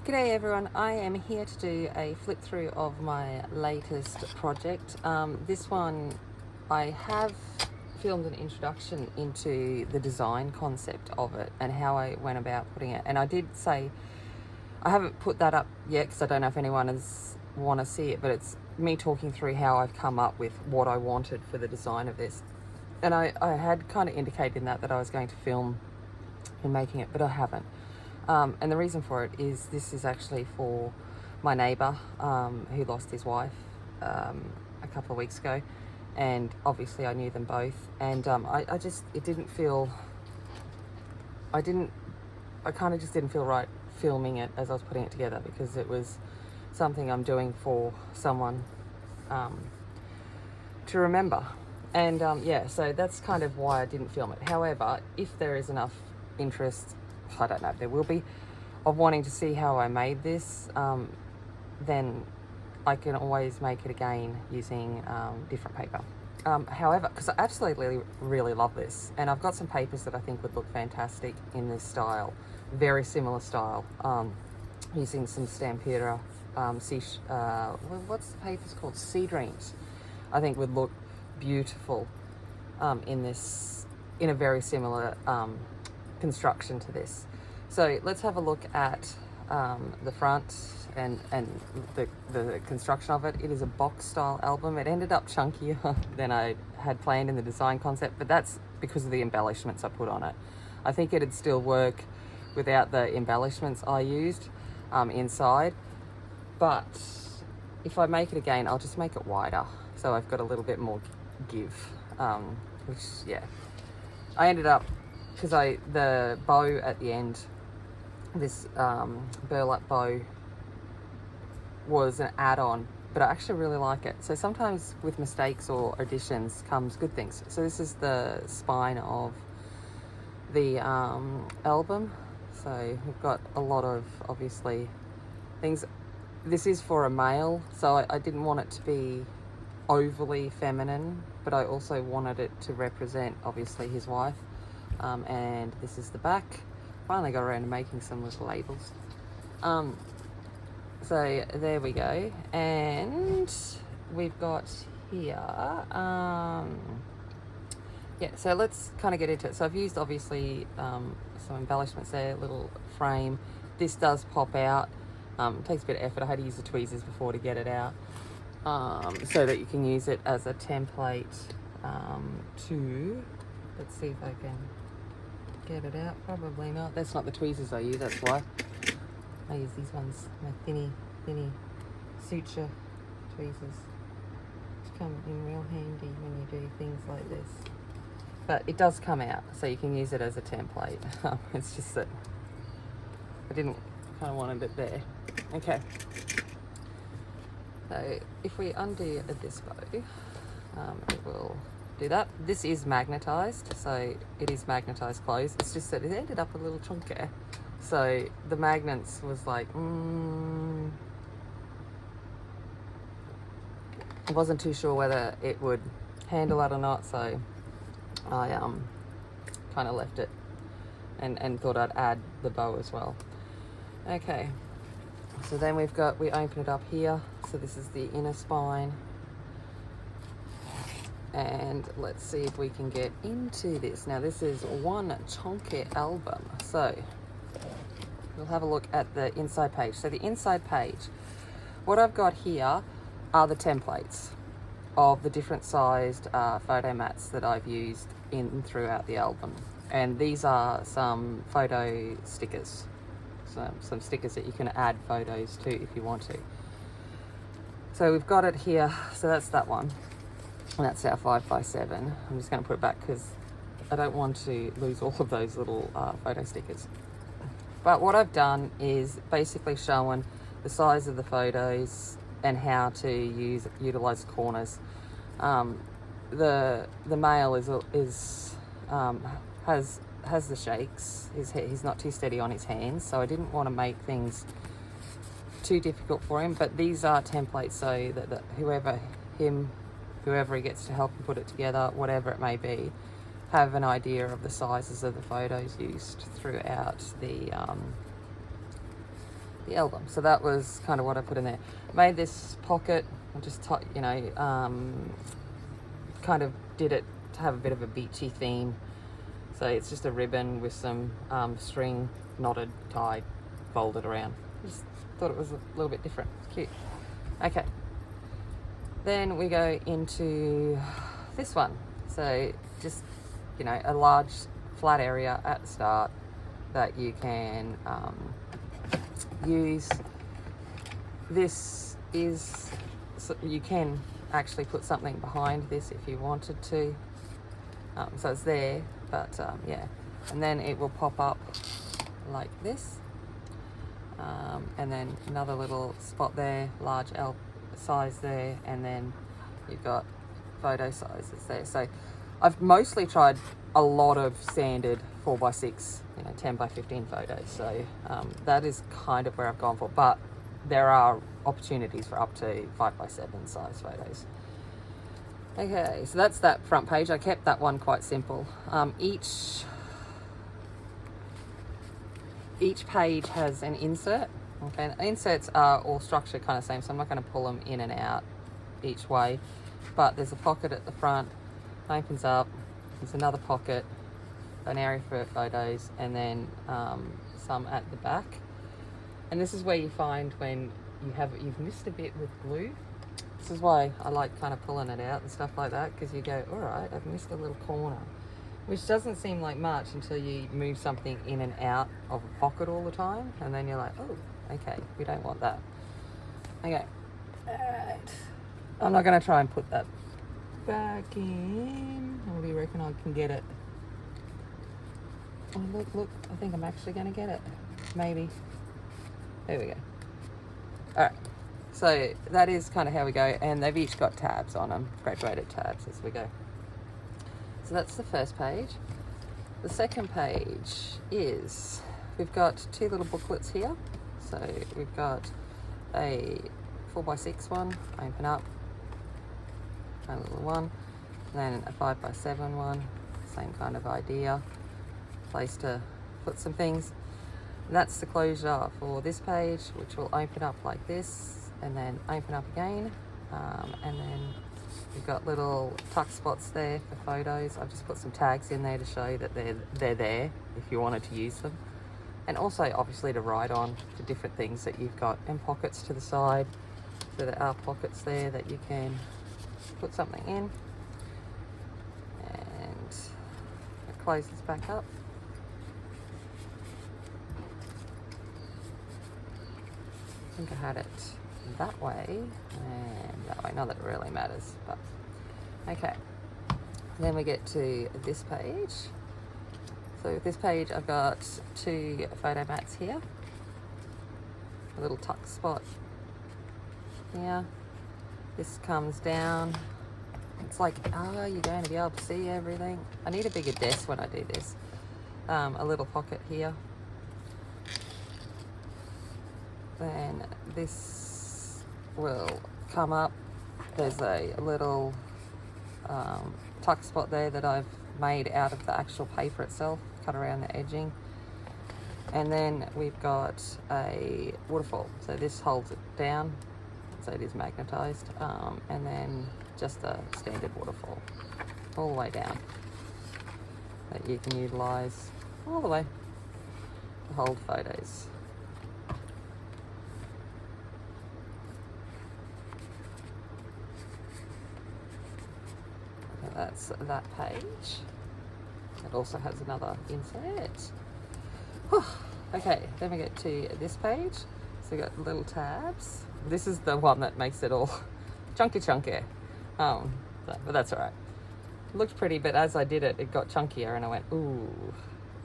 G'day everyone, I am here to do a flip through of my latest project. This one, I have filmed an introduction into the design concept of it and how I went about putting it. And I did say, I haven't put that up yet because I don't know if anyone is want to see it, but it's me talking through how I've come up with what I wanted for the design of this. And I had kind of indicated in that I was going to film in making it, but I haven't. And the reason for it is this is actually for my neighbour who lost his wife a couple of weeks ago, and obviously I knew them both, and I kind of just didn't feel right filming it as I was putting it together, because it was something I'm doing for someone to remember. And yeah, so that's kind of why I didn't film it. However, if there is enough interest, I don't know if there will be, of wanting to see how I made this, then I can always make it again using different paper. However, because I absolutely really love this, and I've got some papers that I think would look fantastic in this style, very similar style, using some Stampura, what's the papers called? Sea Dreams, I think would look beautiful in a very similar construction to this. So let's have a look at the front and the construction of it. It is a box style album. It ended up chunkier than I had planned in the design concept, but that's because of the embellishments I put on it. I think it'd still work without the embellishments I used inside, but if I make it again, I'll just make it wider so I've got a little bit more give, which, yeah, I ended up, because the bow at the end, this burlap bow, was an add-on, but I actually really like it. So sometimes with mistakes or additions comes good things. So this is the spine of the album. So we've got a lot of, obviously, things. This is for a male, so I didn't want it to be overly feminine, but I also wanted it to represent, obviously, his wife. And this is the back. Finally got around to making some little labels. So there we go. And we've got here, yeah, so let's kind of get into it. So I've used, obviously, some embellishments there, little frame. This does pop out. It takes a bit of effort. I had to use the tweezers before to get it out, so that you can use it as a template to, let's see if I can get it out. Probably not. That's not the tweezers I use, that's why. I use these ones, my thinny suture tweezers, which come in real handy when you do things like this. But it does come out, so you can use it as a template. It's just that I didn't kind of wanted it there. Okay. So if we undo this bow, it will do that. This is magnetized, so it is magnetized closed. It's just that it ended up a little chunky, so the magnets was like, I wasn't too sure whether it would handle it or not, so I kind of left it and thought I'd add the bow as well. Okay, so then we open it up here. So this is the inner spine. And let's see if we can get into this. Now this is one chunky album. So we'll have a look at the inside page. So the inside page, what I've got here are the templates of the different sized photo mats that I've used throughout the album. And these are some photo stickers. Some stickers that you can add photos to if you want to. So we've got it here. So that's that one. And that's our 5x7. I'm just going to put it back because I don't want to lose all of those little photo stickers. But what I've done is basically showing the size of the photos and how to utilize corners. The male has the shakes. He's not too steady on his hands, so I didn't want to make things too difficult for him. But these are templates, so that whoever he gets to help him put it together, whatever it may be, have an idea of the sizes of the photos used throughout the album. So that was kind of what I put in there. Made this pocket, I just kind of did it to have a bit of a beachy theme. So it's just a ribbon with some string knotted, tied, folded around. Just thought it was a little bit different. It's cute. Okay. Then we go into this one. So just, a large flat area at the start that you can use. This is, so you can actually put something behind this if you wanted to. So it's there, but yeah. And then it will pop up like this. And then another little spot there, large L size there, and then you've got photo sizes there. So I've mostly tried a lot of standard 4x6, 10x15 photos. So that is kind of where I've gone for, but there are opportunities for up to 5x7 size photos. Okay, so that's that front page. I kept that one quite simple. Each page has an insert. Okay, the inserts are all structured kind of same, so I'm not going to pull them in and out each way. But there's a pocket at the front, opens up, there's another pocket, an area for photos, and then some at the back. And this is where you find when you've missed a bit with glue. This is why I like kind of pulling it out and stuff like that, because you go, all right, I've missed a little corner, which doesn't seem like much until you move something in and out of a pocket all the time, and then you're like, oh, okay, we don't want that. Okay, alright. I'm not going to try and put that back in. Or do you reckon I can get it? Oh, look, I think I'm actually going to get it. Maybe. There we go. Alright, so that is kind of how we go, and they've each got tabs on them, graduated tabs as we go. So that's the first page. The second page is, we've got two little booklets here. So we've got a 4x6 one, open up, a little one, and then a 5x7 one, same kind of idea, place to put some things. And that's the closure for this page, which will open up like this, and then open up again, and then we've got little tuck spots there for photos. I've just put some tags in there to show that they're there if you wanted to use them. And also obviously to write on the different things that you've got, and pockets to the side. So there are pockets there that you can put something in. And it closes back up. I think I had it that way and that way, not that it really matters, but okay. Then we get to this page. So with this page I've got two photo mats here, a little tuck spot here. This comes down. It's like, you're going to be able to see everything. I need a bigger desk when I do this. A little pocket here. Then this will come up. There's a little tuck spot there that I've made out of the actual paper itself, cut around the edging. And then we've got a waterfall. So this holds it down, so it is magnetized. And then just a standard waterfall all the way down that you can utilize all the way to hold photos. That's that page. It also has another insert. Whew. Okay, then we get to this page. So we got little tabs. This is the one that makes it all chunky. But that's all right. It looked pretty, but as I did it, it got chunkier, and I went, ooh,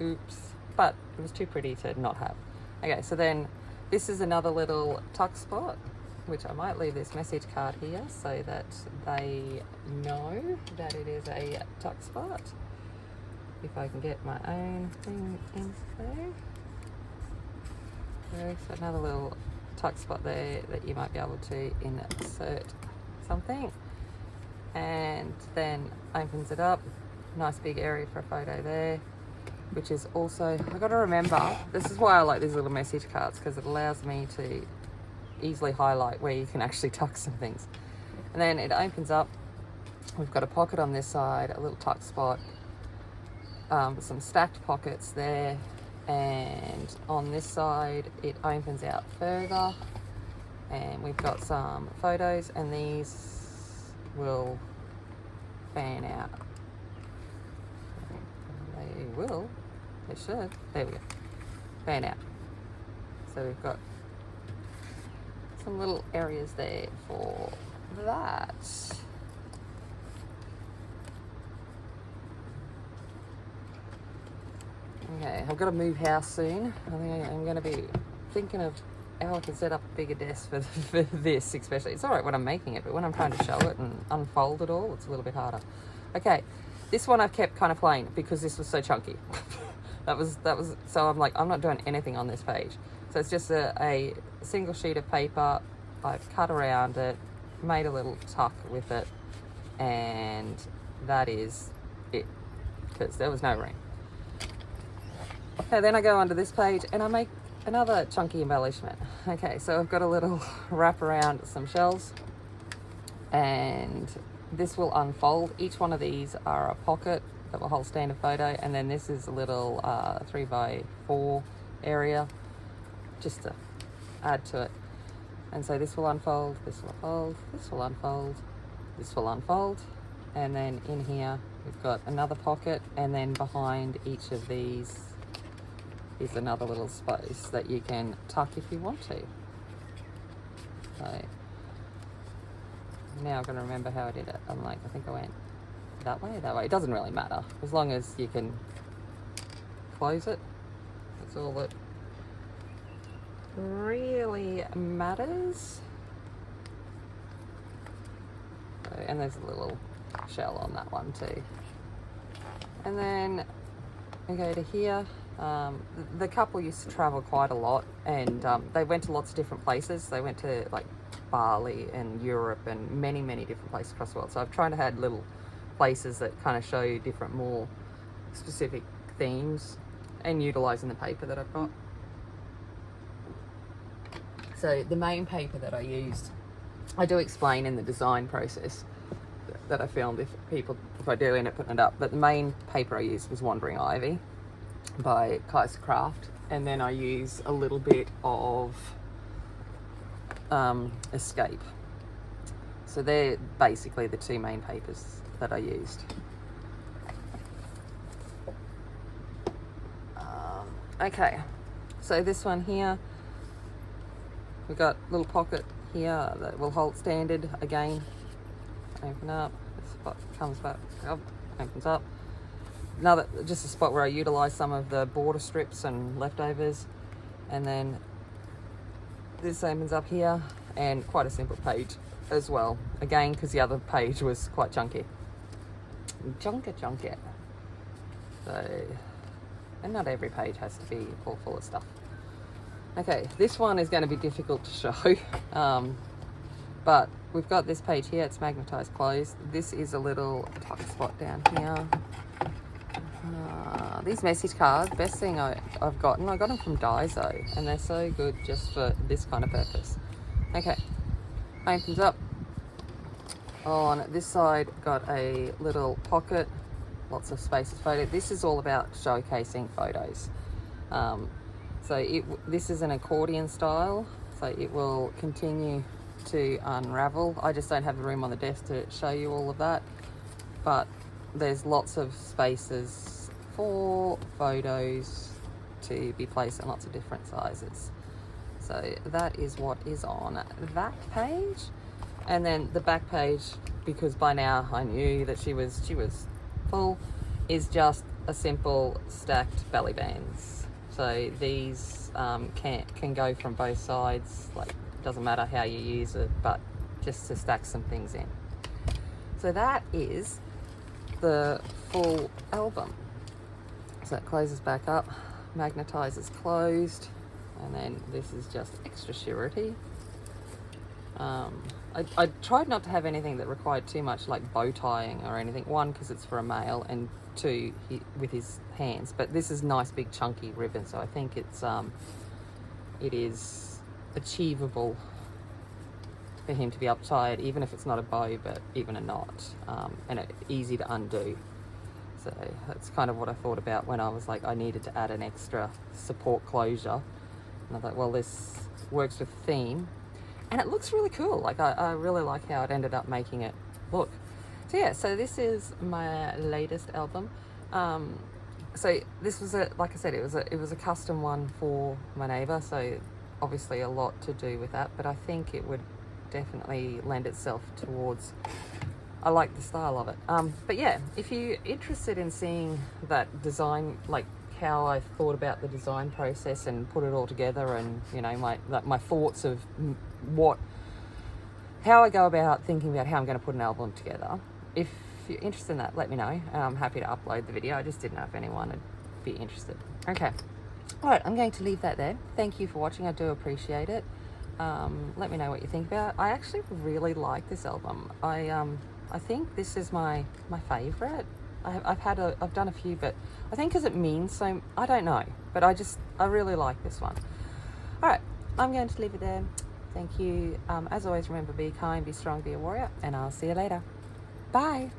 oops. But it was too pretty to not have. Okay, so then this is another little tuck spot, which I might leave this message card here so that they know that it is a tuck spot. If I can get my own thing in there. So another little tuck spot there that you might be able to insert something. And then opens it up. Nice big area for a photo there. which is also, I got to remember, this is why I like these little message cards, because it allows me to easily highlight where you can actually tuck some things. And then it opens up. We've got a pocket on this side, a little tuck spot, with some stacked pockets there. And on this side, it opens out further. And we've got some photos, and these will fan out. They will. They should. There we go. Fan out. So we've got some little areas there for that. Okay, I've got to move house soon. I think I'm going to be thinking of how I can set up a bigger desk for this, especially. It's all right when I'm making it, but when I'm trying to show it and unfold it all, it's a little bit harder. Okay, this one I've kept kind of plain because this was so chunky. that was so I'm like, I'm not doing anything on this page. So it's just a single sheet of paper. I've cut around it, made a little tuck with it, and that is it, because there was no room. Okay, then I go onto this page and I make another chunky embellishment. Okay, so I've got a little wrap around some shells, and this will unfold. Each one of these are a pocket that will hold standard photo, and then this is a little 3x4 area just to add to it. And so this will unfold, this will unfold, this will unfold, this will unfold, and then in here we've got another pocket, and then behind each of these is another little space that you can tuck if you want to. So now I'm going to remember how I did it. I'm like, I think I went that way, that way. It doesn't really matter as long as you can close it. That's all that really matters. So, and there's a little shell on that one too. And then we go to here. The couple used to travel quite a lot, and they went to lots of different places. They went to like Bali and Europe and many different places across the world. So I've tried to add little places that kind of show you different, more specific themes, and utilising the paper that I've got. So the main paper that I used, I do explain in the design process that I filmed if I do end up putting it up, but the main paper I used was Wandering Ivy by Kaisercraft, and then I use a little bit of Escape. So they're basically the two main papers that I used. Okay, so this one here, we've got a little pocket here that will hold standard again. Open up, this spot comes back up, opens up. Another, just a spot where I utilise some of the border strips and leftovers. And then this opens up here, and quite a simple page as well. Again, because the other page was quite chunky. Chunky. So, and not every page has to be all full of stuff. Okay, this one is going to be difficult to show. But we've got this page here, it's magnetised closed. This is a little tuck spot down here. These message cards, best thing I've gotten, I got them from Daiso, and they're so good just for this kind of purpose. Okay, opens up. On this side, got a little pocket, lots of spaces photo. This is all about showcasing photos. So this is an accordion style, so it will continue to unravel. I just don't have the room on the desk to show you all of that, but there's lots of spaces for photos to be placed in lots of different sizes. So that is what is on that page. And then the back page, because by now I knew that she was full, is just a simple stacked belly bands. So these can go from both sides, like doesn't matter how you use it, but just to stack some things in. So that is the full album. So it closes back up, magnetizes closed, and then this is just extra surety. I tried not to have anything that required too much like bow tying or anything. One, because it's for a male, and two, with his hands, but this is nice big chunky ribbon, so I think it is achievable for him to be able to tie it, even if it's not a bow, but even a knot, and easy to undo. So that's kind of what I thought about when I was like, I needed to add an extra support closure. And I thought, well, this works with theme. And it looks really cool. Like, I really like how it ended up making it look. So yeah, so this is my latest album. So this was like I said, it was a custom one for my neighbour. So obviously a lot to do with that, but I think it would definitely lend itself towards, I like the style of it. But yeah, if you're interested in seeing that design, like how I thought about the design process and put it all together, and you know, my thoughts of how I go about thinking about how I'm going to put an album together. If you're interested in that, let me know. I'm happy to upload the video. I just didn't know if anyone would be interested. Okay. All right, I'm going to leave that there. Thank you for watching. I do appreciate it. Let me know what you think about it. I actually really like this album. I think this is my favorite. I've done a few, but I think because it means so, I don't know, but I really like this one. All right, I'm going to leave it there. Thank you. As always, remember, be kind, be strong, be a warrior, and I'll see you later. Bye.